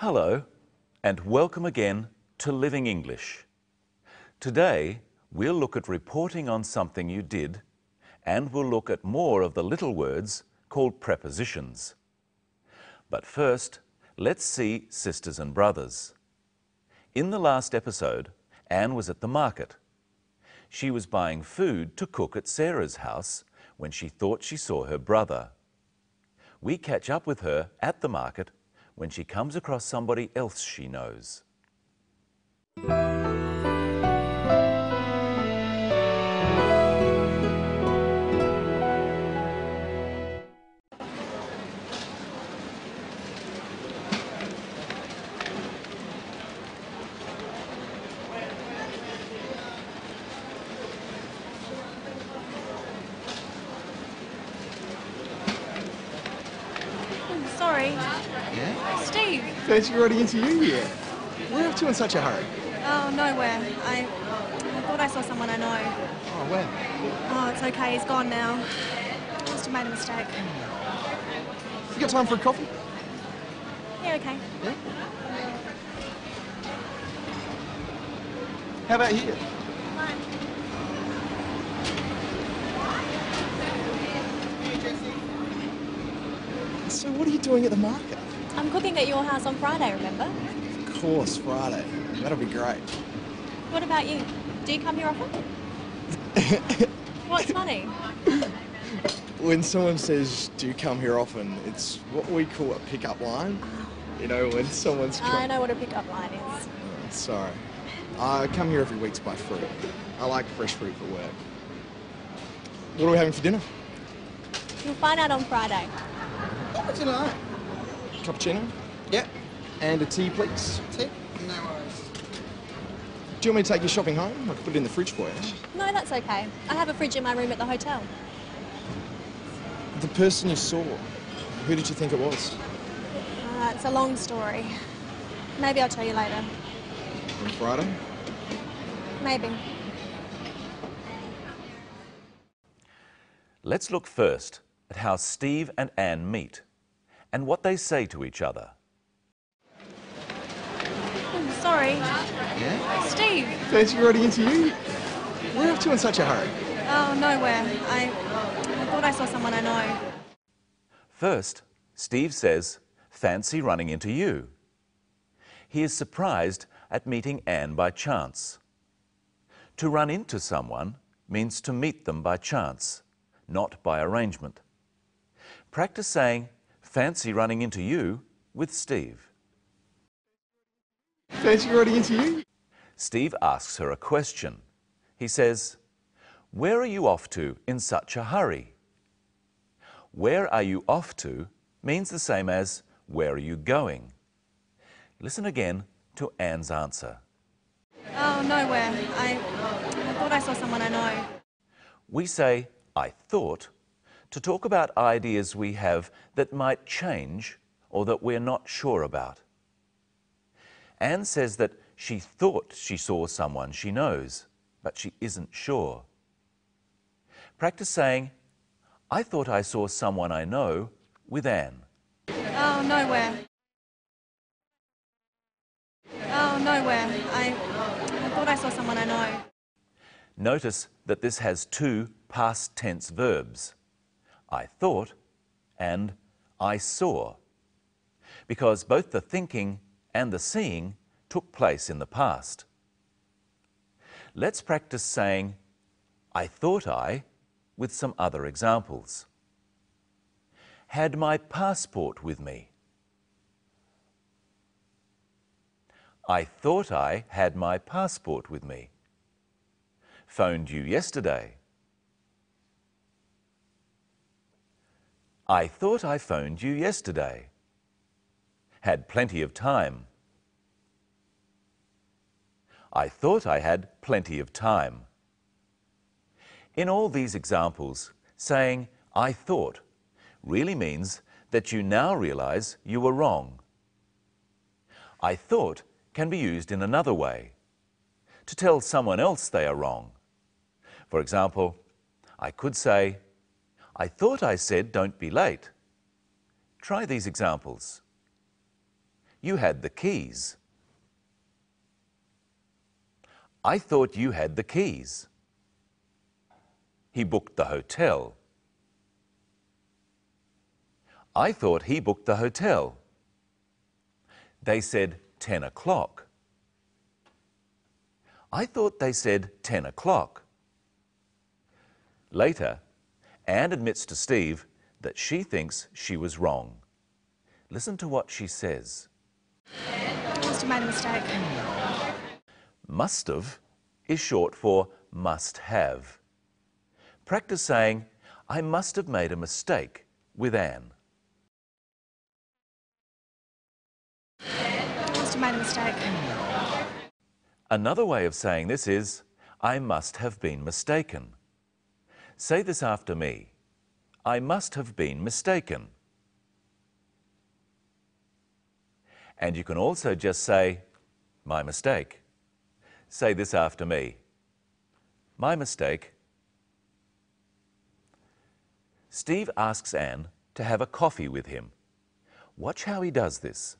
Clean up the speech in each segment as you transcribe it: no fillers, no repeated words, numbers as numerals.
Hello, and welcome again to Living English. Today, we'll look at reporting on something you did, and we'll look at more of the little words called prepositions. But first, let's see sisters and brothers. In the last episode, Anne was at the market. She was buying food to cook at Sarah's house when she thought she saw her brother. We catch up with her at the market when she comes across somebody else she knows. Sorry. Yeah? Steve. Fancy writing into you yet? Where are you up to in such a hurry? Oh, nowhere. I thought I saw someone I know. Oh, where? Oh, it's okay. He's gone now. Must have made a mistake. You got time for a coffee? Yeah, okay. Yeah? How about here? Fine. So what are you doing at the market? I'm cooking at your house on Friday, remember? Of course, Friday. That'll be great. What about you? Do you come here often? What's funny? When someone says, do you come here often, it's what we call a pick-up line. You know, when someone's... I know what a pickup line is. Oh, sorry. I come here every week to buy fruit. I like fresh fruit for work. What are we having for dinner? You'll find out on Friday. What's in that? Cappuccino? Yeah. And a tea, please. Tea? No worries. Do you want me to take your shopping home? I can put it in the fridge for you. No, that's okay. I have a fridge in my room at the hotel. The person you saw, who did you think it was? It's a long story. Maybe I'll tell you later. On Friday? Maybe. Let's look first at how Steve and Anne meet and what they say to each other. Oh, sorry. Yeah? Steve. Fancy writing into you? Where are you up to in such a hurry? Oh, nowhere. I thought I saw someone I know. First, Steve says, "Fancy running into you." He is surprised at meeting Anne by chance. To run into someone means to meet them by chance, not by arrangement. Practice saying, "Fancy running into you" with Steve. Fancy writing into you? Steve asks her a question. He says, "Where are you off to in such a hurry?" Where are you off to means the same as where are you going? Listen again to Anne's answer. Oh, nowhere. I thought I saw someone I know. We say, "I thought," to talk about ideas we have that might change or that we're not sure about. Anne says that she thought she saw someone she knows, but she isn't sure. Practice saying, "I thought I saw someone I know" with Anne. Oh, nowhere. Oh, nowhere. I thought I saw someone I know. Notice that this has two past tense verbs, "I thought" and "I saw," because both the thinking and the seeing took place in the past. Let's practice saying, "I thought I," with some other examples. Had my passport with me. I thought I had my passport with me. Phoned you yesterday. I thought I phoned you yesterday. Had plenty of time. I thought I had plenty of time. In all these examples, saying "I thought" really means that you now realize you were wrong. I thought can be used in another way, to tell someone else they are wrong. For example, I could say, "I thought I said don't be late." Try these examples. you had the keys. I thought you had the keys. He booked the hotel. I thought he booked the hotel. They said 10 o'clock. I thought they said 10 o'clock. Later, Anne admits to Steve that she thinks she was wrong. Listen to what she says. I must have made a mistake. Must have is short for must have. Practice saying, I must have made a mistake with Anne. I must have made a mistake. Another way of saying this is, I must have been mistaken. Say this after me. I must have been mistaken. And you can also just say, my mistake. Say this after me. My mistake. Steve asks Anne to have a coffee with him. Watch how he does this.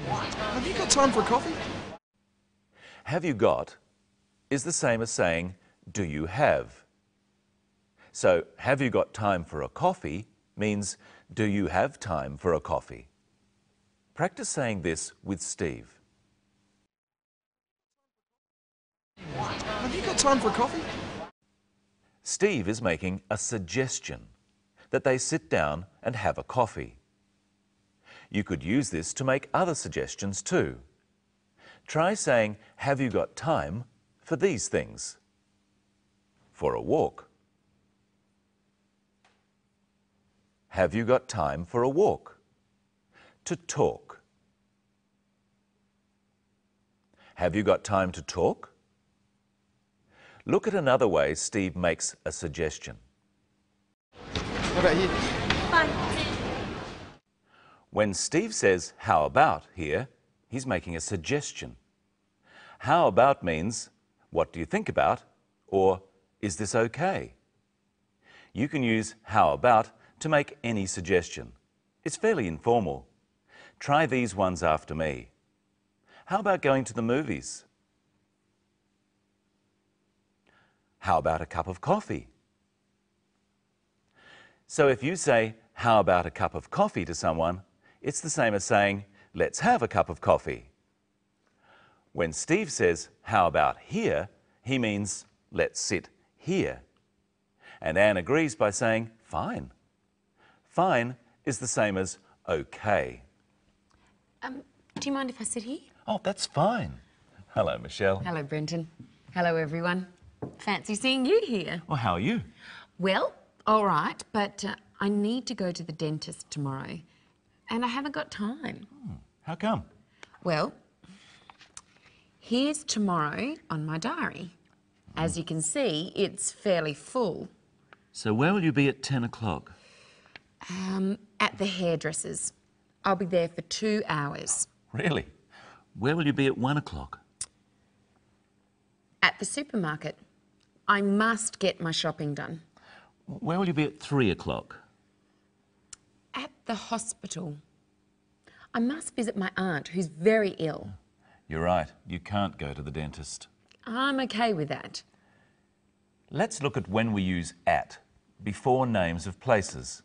What? Have you got time for coffee? Have you got is the same as saying, do you have? So, have you got time for a coffee means, do you have time for a coffee? Practice saying this with Steve. What? Have you got time for coffee? Steve is making a suggestion that they sit down and have a coffee. You could use this to make other suggestions too. Try saying, have you got time for these things? For a walk. Have you got time for a walk? To talk. Have you got time to talk? Look at another way Steve makes a suggestion. What about you? Fine. When Steve says, how about here, he's making a suggestion. How about means, what do you think about? Or, is this okay? You can use how about to make any suggestion. It's fairly informal. Try these ones after me. How about going to the movies? How about a cup of coffee? So if you say, how about a cup of coffee to someone, it's the same as saying, let's have a cup of coffee. When Steve says, how about here, he means, let's sit here. And Anne agrees by saying, fine. Fine is the same as okay. Do you mind if I sit here? Oh, that's fine. Hello, Michelle. Hello, Brenton. Hello, everyone. Fancy seeing you here. Well, how are you? Well, all right, but I need to go to the dentist tomorrow, and I haven't got time. How come? Well, here's tomorrow on my diary. As you can see, it's fairly full. So where will you be at 10 o'clock? At the hairdresser's. I'll be there for 2 hours. Really? Where will you be at 1 o'clock? At the supermarket. I must get my shopping done. Where will you be at 3 o'clock? At the hospital. I must visit my aunt, who's very ill. You're right, you can't go to the dentist. I'm okay with that. Let's look at when we use at before names of places.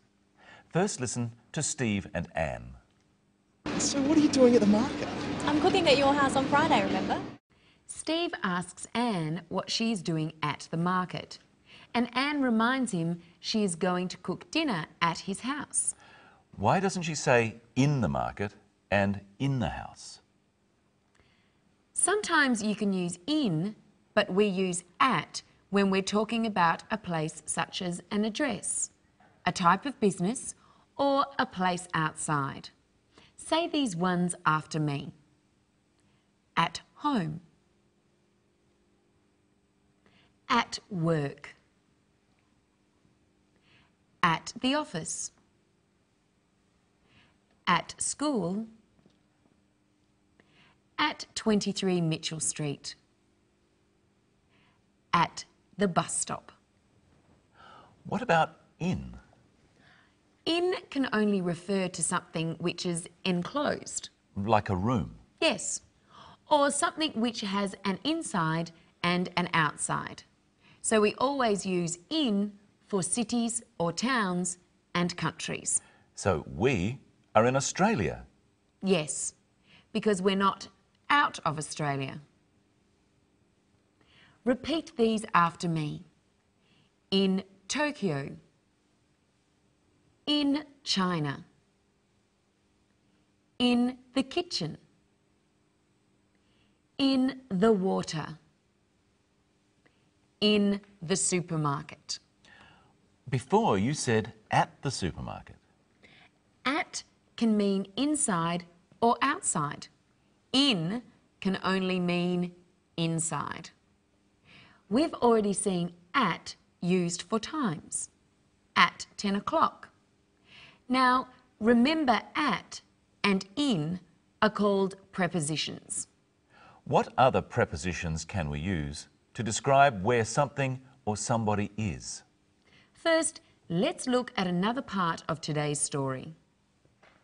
First listen to Steve and Anne. So what are you doing at the market? I'm cooking at your house on Friday, remember? Steve asks Anne what she's doing at the market, and Anne reminds him she is going to cook dinner at his house. Why doesn't she say in the market and in the house? Sometimes you can use in, but we use at when we're talking about a place such as an address, a type of business, or a place outside. Say these ones after me. At home. At work. At the office. At school. At 23 Mitchell Street. At the bus stop. What about in? In can only refer to something which is enclosed. Like a room. Yes. Or something which has an inside and an outside. So we always use in for cities or towns and countries. So we are in Australia. Yes, because we're not out of Australia. Repeat these after me. In Tokyo. In China. In the kitchen. In the water. In the supermarket. Before you said at the supermarket. At can mean inside or outside. In can only mean inside. We've already seen at used for times. At 10 o'clock. Now, remember at and in are called prepositions. What other prepositions can we use to describe where something or somebody is? First, let's look at another part of today's story.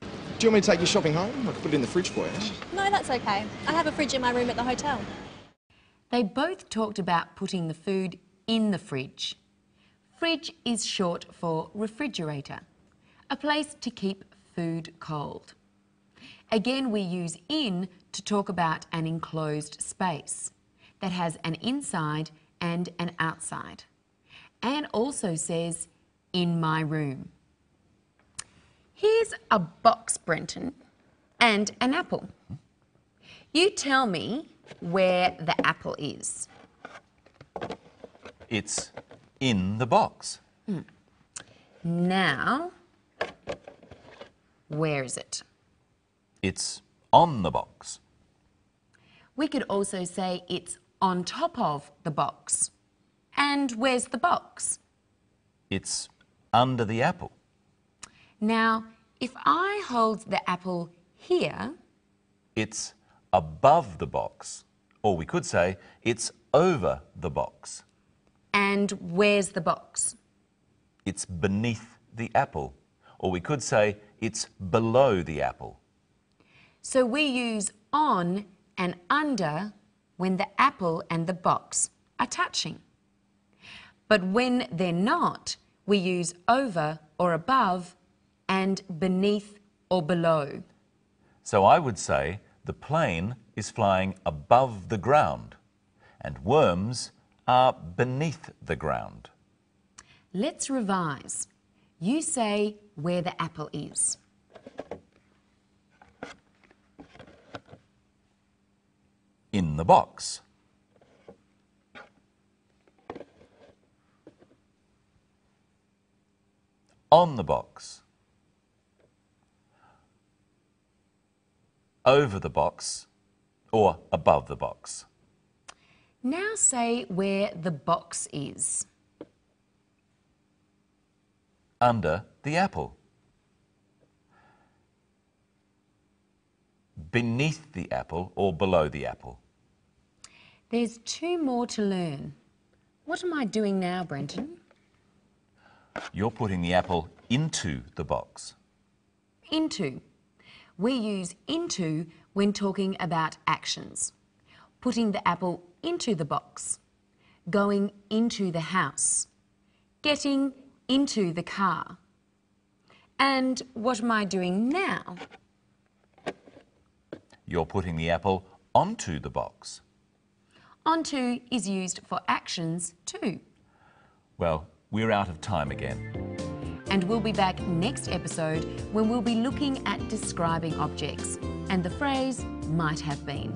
Do you want me to take your shopping home? I can put it in the fridge for you. No, that's okay. I have a fridge in my room at the hotel. They both talked about putting the food in the fridge. Fridge is short for refrigerator, a place to keep food cold. Again, we use in to talk about an enclosed space that has an inside and an outside. Anne also says, in my room. Here's a box, Brenton, and an apple. You tell me where the apple is. It's in the box. Now, where is it? It's on the box. We could also say it's on top of the box. And where's the box? It's under the apple. Now, if I hold the apple here, It's above the box. Or we could say it's over the box. and where's the box? It's beneath the apple. Or we could say it's below the apple. So we use on and under when the apple and the box are touching. But when they're not, we use over or above and beneath or below. So I would say the plane is flying above the ground and worms are beneath the ground. Let's revise. You say where the apple is. In the box. On the box. Over the box or above the box. Now say where the box is. Under the apple. Beneath the apple or below the apple. There's two more to learn. What am I doing now, Brenton? You're putting the apple into the box. Into. We use into when talking about actions. Putting the apple into the box. Going into the house. Getting into the car. And what am I doing now? You're putting the apple onto the box. Onto is used for actions too. Well, we're out of time again. And we'll be back next episode when we'll be looking at describing objects and the phrase might have been.